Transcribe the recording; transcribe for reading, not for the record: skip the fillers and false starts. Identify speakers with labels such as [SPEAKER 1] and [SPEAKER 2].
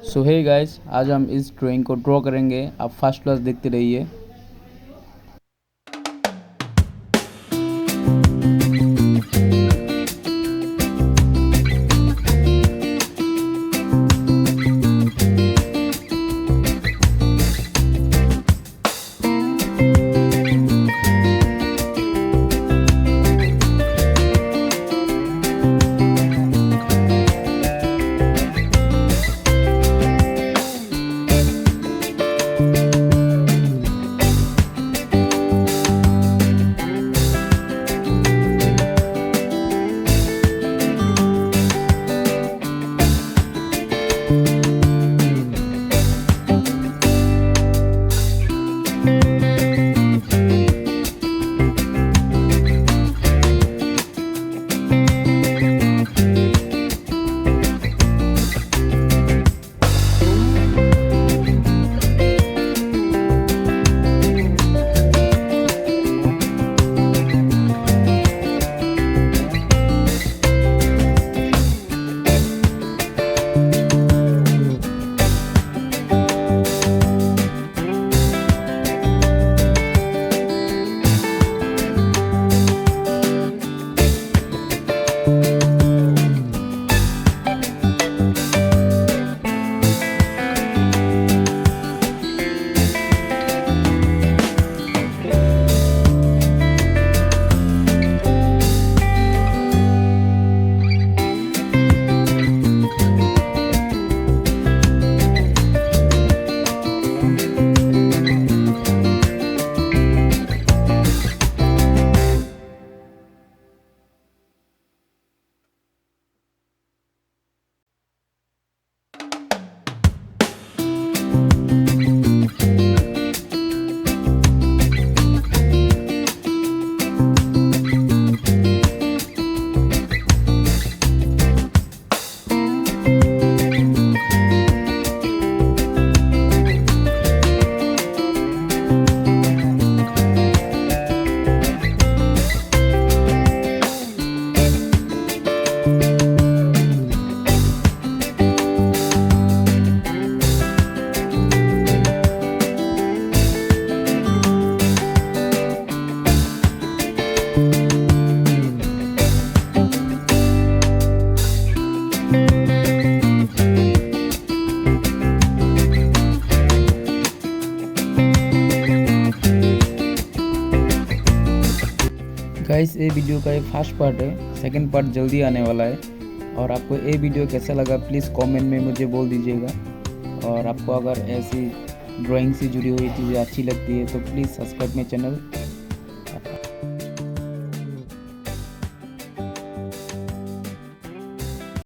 [SPEAKER 1] सो hey guys, आज हम इस ड्राइंग को ड्रॉ करेंगे। आप फर्स्ट क्लास देखते रहिए। गाइस, ये वीडियो का ये फर्स्ट पार्ट है। सेकंड पार्ट जल्दी आने वाला है। और आपको ये वीडियो कैसा लगा प्लीज़ कमेंट में मुझे बोल दीजिएगा। और आपको अगर ऐसी ड्राइंग से जुड़ी हुई चीज़ें अच्छी लगती है तो प्लीज़ सब्सक्राइब माय चैनल।